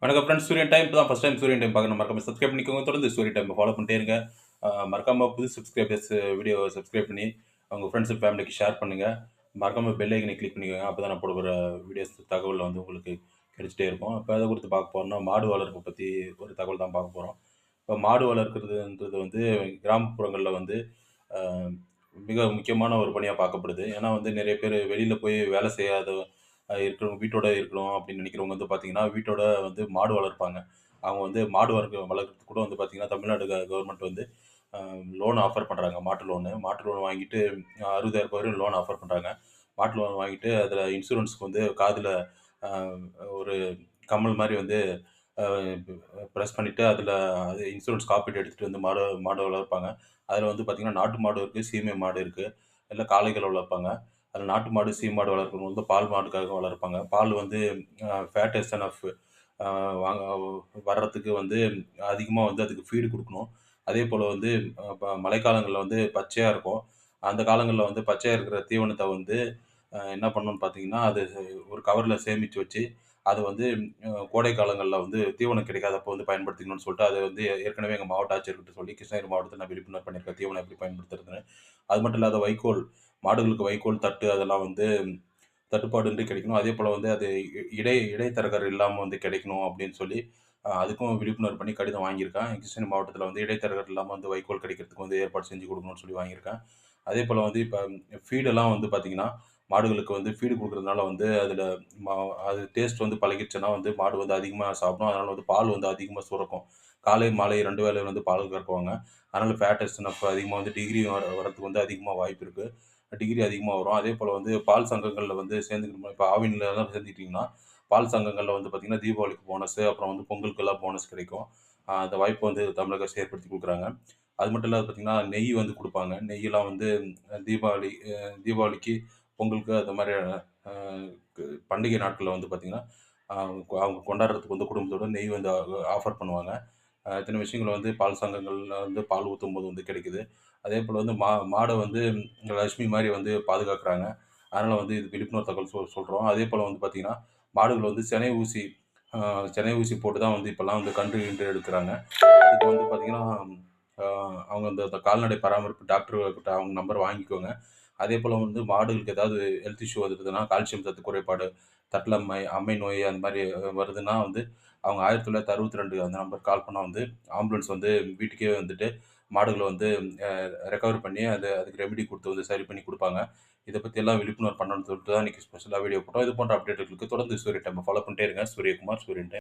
வணக்கம் ஃப்ரெண்ட்ஸ். சூரியன் டைம் இப்போ தான் ஃபஸ்ட் டைம் சூரியன் டைம் பார்க்கணும். மறக்காம சப்ஸ்கிரைப் பண்ணிக்கோங்க. தொடர்ந்து சூரியன் டைம் ஃபாலோ பண்ணிட்டே இருங்க. மறக்காம புது சப்ஸ்கிரைபர்ஸ் வீடியோ சப்ஸ்கிரைப் பண்ணி உங்க ஃப்ரெண்ட்ஸ் அண்ட் ஃபேமிலிக்கு ஷேர் பண்ணுங்க. மறக்காம பெல் ஐக்கனை கிளிக் பண்ணிக்கோங்க. அப்போ தான் நான் போடுற வீடியோஸ் தகவல் வந்து உங்களுக்கு கிடைச்சிட்டே இருக்கும். இப்போ எதை குறித்து பார்க்க போறோம்னா, மாடு வளர்ப்பு பற்றி ஒரு தகவல் தான் பார்க்க போறோம். இப்போ மாடு வளர்க்கிறதுன்றது வந்து கிராமப்புறங்கள்ல வந்து அ மிக முக்கியமான ஒரு பணியா பார்க்கப்படுது. ஏன்னா வந்து நெறைய பேர் வெளியில போய் வேலை செய்யாத இருக்கிறவங்க வீட்டோட இருக்கணும் அப்படின்னு நினைக்கிறவங்க வந்து பார்த்தீங்கன்னா, வீட்டோட வந்து மாடு வளர்ப்பாங்க. அவங்க வந்து மாடு வளர்க்கறதுக்கு கூட வந்து பார்த்தீங்கன்னா, தமிழ்நாடு கவர்மெண்ட் வந்து அ லோன் ஆஃபர் பண்றாங்க. மாட்டு லோனு. மாட்டு லோன் வாங்கிட்டு ரூ. 60,000 வரையும் லோன் ஆஃபர் பண்றாங்க. மாட்டு லோன் வாங்கிட்டு அதில இன்சூரன்ஸ்க்கு வந்து காதுல அ ஒரு கம்மல் மாரி வந்து அ பிரஸ் பண்ணிட்டு அதில அது இன்சூரன்ஸ் காப்பீடு எடுத்துட்டு வந்து மாடு வளர்ப்பாங்க. அதில வந்து பார்த்தீங்கன்னா, நாட்டு மாடு இருக்கு, சீமை மாடு இருக்கு. இல்ல காளைகள் வளர்ப்பாங்க. அதில நாட்டு மாடு, சீமை மாடு வளர்க்கிறவங்க வந்து பால் மாட்டுக்காக வளர்ப்பாங்க. பால் வந்து ஃபேட் எஸ்என்எஃப் அ வாங்க வர்றதுக்கு வந்து அதிகமா வந்து அதுக்கு ஃபீடு குடுக்கணும். அதேபோல வந்து மழைக்காலங்கள்ல வந்து பச்சையா இருக்கும். அந்த காலங்கள்ல வந்து பச்சையா இருக்கிற தீவனத்த வந்து என்ன பண்ணணும்னு பார்த்தீங்கன்னா, அது ஒரு கவர்ல சேமிச்சு வச்சு, அத வந்து கோடை காலங்கள்ல வந்து தீவனம் கிடைக்காதப்போ வந்து பயன்படுத்திக்கணும்னு சொல்லிட்டு, அத வந்து ஏற்கனவே எங்க மாவட்ட ஆட்சியர்கிட்ட சொல்லி கிருஷ்ணகிரி மாவட்டத்தில நான் விழிப்புணர்வு பண்ணியிருக்கேன். தீவனம் எப்படி பயன்படுத்துறதுன்னு. அது மட்டும் இல்லாத வைக்கோல், மாடுகளுக்கு வைக்கோல், தட்டு அதெல்லாம் வந்து தட்டுப்பாடின்றி கிடைக்கணும். அதேபோல வந்து அது இடைத்தரகர் இல்லாம வந்து கிடைக்கணும் அப்படின்னு சொல்லி, அதுக்கும் விழிப்புணர்வு பண்ணி கடிதம் வாங்கியிருக்கேன். கிருஷ்ணகிரி மாவட்டத்தில வந்து இடைத்தரகர் இல்லாம வந்து வைக்கோல் கிடைக்கிறதுக்கு வந்து ஏற்பாடு செஞ்சு குடுக்கணும்னு சொல்லி வாங்கியிருக்கேன். அதேபோல வந்து இப்ப ஃபீடெல்லாம் வந்து பார்த்தீங்கன்னா, மாடுகளுக்கு வந்து ஃபீடு குடுக்குறதுனால வந்து அதில ம அது டேஸ்ட் வந்து பழகிடுச்சுன்னா வந்து மாடு வந்து அதிகமா சாப்பிடும். அதனால வந்து பால் வந்து அதிகமா சுரக்கும். காலை, மாலை 2 வேளை வந்து பால் கறக்குவாங்க. அதனால ஃபேட் எஸ்என்எஃப் அதிகமா வந்து டிகிரி வரதுக்கு வந்து அதிகமா வாய்ப்பு இருக்கு. டிகிரி அதிகமா வரும். அதேபோல வந்து பால் சங்கங்கள்ல வந்து சேர்ந்துக்கணும். இப்ப ஆவின்லலாம் சேர்ந்துக்கிட்டீங்கன்னா, பால் சங்கங்கள்ல வந்து பார்த்தீங்கன்னா, தீபாவளிக்கு போனஸு, அப்புறம் வந்து பொங்கலுக்கெல்லாம் போனஸ் கிடைக்கும். அந்த வாய்ப்ப வந்து தமிழக அரசு ஏற்படுத்தி குடுக்குறாங்க. அது மட்டும் இல்லாத பார்த்தீங்கன்னா, நெய் வந்து குடுப்பாங்க. நெய்யெல்லாம் வந்து தீபாவளிக்கு, பொங்கலுக்கு அந்த மாரி அ கு பண்டிகை நாட்கள்ல வந்து பார்த்தீங்கன்னா, அ அவங்க கொண்டாடுறதுக்கு வந்து குடும்பத்தோட நெய் வந்து ஆஃபர் பண்ணுவாங்க. இத்தன விஷயங்கள வந்து பால் சங்கங்கள்ல வந்து பால் ஊத்தும்போது வந்து கிடைக்குது. அதேபோல வந்து மாட வந்து லட்சுமி மாரி வந்து பாதுகாக்குறாங்க. அதனால வந்து இது விழிப்புணர்வு தகவல் சொல்றோம். அதேபோல வந்து பார்த்தீங்கன்னா, மாடுகள் வந்து அ சினை ஊசி போட்டு தான் வந்து இப்பலாம் வந்து கன்று ஈன்று எடுக்குறாங்க. அதுக்கு வந்து பார்த்தீங்கன்னா, அ அவங்க அந்த அந்த கால்நடை பராமரிப்பு டாக்டர் கிட்ட அவங்க நம்பர் வாங்கிக்கோங்க. அதேபோல வந்து மாடுகளுக்கு ஏதாவது ஹெல்த் இஷ்யூ வருதுன்னா, கால்சியம் சத்து குறைபாடு, தட்டலம்மை, அம்மை நோய் அந்த மாரி வருதுன்னா வந்து, அவங்க 1962 அந்த நம்பருக்கு கால் பண்ணா வந்து, ஆம்புலன்ஸ் வந்து வீட்டுக்கே வந்துட்டு, மாடுகள வந்து அ ரெக்கவர் பண்ணி, அதுக்கு ரெமெடி குடுத்து வந்து சரி பண்ணி குடுப்பாங்க. இத பத்தியெல்லாம் விழிப்புணர்வு பண்ணணும்னு சொல்லிட்டு தான் இன்னைக்கு ஸ்பெஷலா வீடியோ போட்டோம். இது போன்ற அப்டேட்டுகளுக்கு தொடர்ந்து சூரிய டைம ஃபாலோ பண்ணிட்டே இருங்க. சூரியகுமார், சூரியன் டைம்.